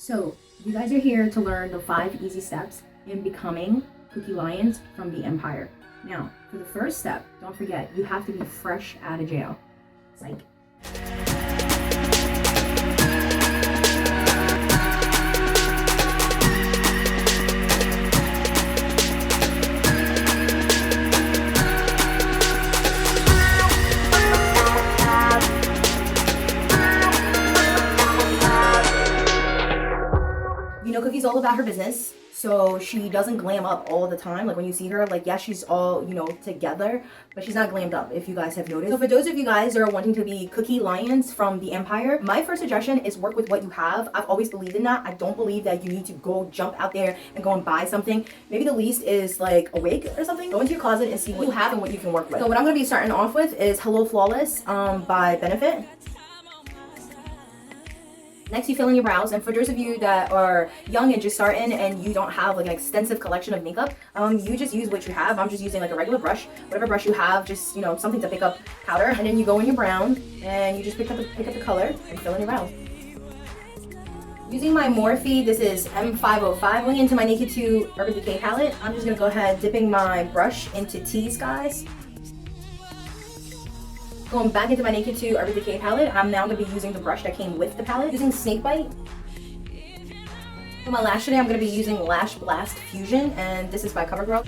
So you guys are here to learn the 5 easy steps in becoming Cookie Lions from the Empire. Now, for the first step, don't forget, you have to be fresh out of jail. It's like, you know, Cookie's all about her business, so she doesn't glam up all the time. Like when you see her, like, yeah, she's all, you know, together, but she's not glammed up, if you guys have noticed. So for those of you guys that are wanting to be Cookie Lions from the Empire, my first suggestion is work with what you have. I've always believed in that. I don't believe that you need to go jump out there and go and buy something. Maybe the least is like a wig or something. Go into your closet and see what you have and what you can work with. So what I'm going to be starting off with is Hello Flawless by Benefit. Next, you fill in your brows, and for those of you that are young and just starting and you don't have like an extensive collection of makeup, you just use what you have. I'm just using like a regular brush, whatever brush you have, just, you know, something to pick up powder, and then you go in your brown and you just pick up the color and fill in your brows. Using my Morphe, this is M505, going into my Naked 2 Urban Decay palette. I'm just gonna go ahead dipping my brush into T's, guys. Going back into my Naked 2 Urban Decay palette, I'm now going to be using the brush that came with the palette, using Snakebite. For my lash today, I'm going to be using Lash Blast Fusion, and this is by CoverGirl.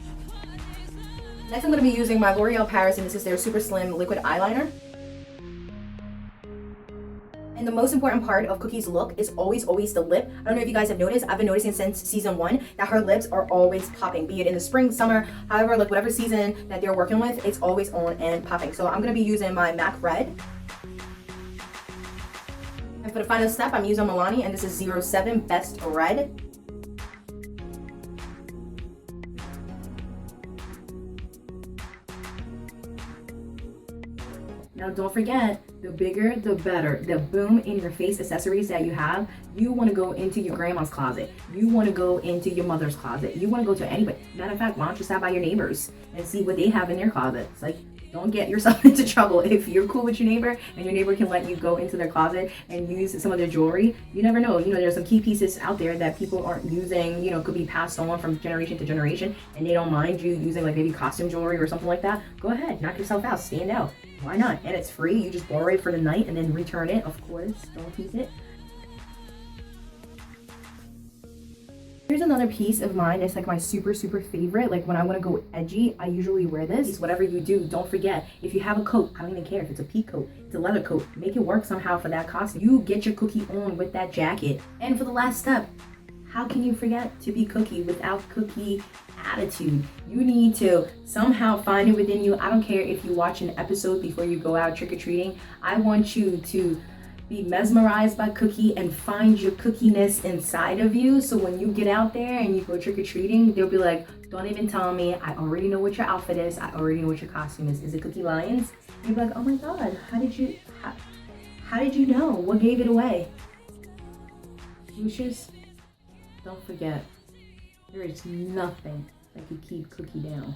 Next, I'm going to be using my L'Oreal Paris, and this is their Super Slim Liquid Eyeliner. And the most important part of Cookie's look is always the lip. I don't know if you guys have noticed, I've been noticing since season 1 that her lips are always popping, be it in the spring, summer, however, like whatever season that they're working with, it's always on and popping. So I'm going to be using my MAC Red. And for the final step, I'm using Milani, and this is 07 Best Red. Now don't forget, the bigger the better. The boom in your face accessories that you have, you want to go into your grandma's closet. You want to go into your mother's closet. You want to go to anybody. Matter of fact, why don't you stop by your neighbors and see what they have in their closets? Like, don't get yourself into trouble. If you're cool with your neighbor and your neighbor can let you go into their closet and use some of their jewelry, you never know. You know, there's some key pieces out there that people aren't using, you know, could be passed on from generation to generation, and they don't mind you using like maybe costume jewelry or something like that. Go ahead, knock yourself out, stand out. Why not? And it's free. You just borrow it for the night and then return it, of course. Don't keep it. Here's another piece of mine. It's like my super favorite. Like when I want to go edgy, I usually wear this. Whatever you do, don't forget, if you have a coat, I don't even care if it's a pea coat, it's a leather coat, make it work somehow for that costume. You get your Cookie on with that jacket. And for the last step, how can you forget to be Cookie without Cookie attitude? You need to somehow find it within you. I don't care if you watch an episode before you go out trick-or-treating. I want you to be mesmerized by Cookie and find your cookiness inside of you, so when you get out there and you go trick-or-treating, they'll be like, don't even tell me, I already know what your outfit is, I already know what your costume is. Is it Cookie Lions? And you'll be like, oh my god, how did you know? What gave it away? Lucius, don't forget, there is nothing that can keep Cookie down.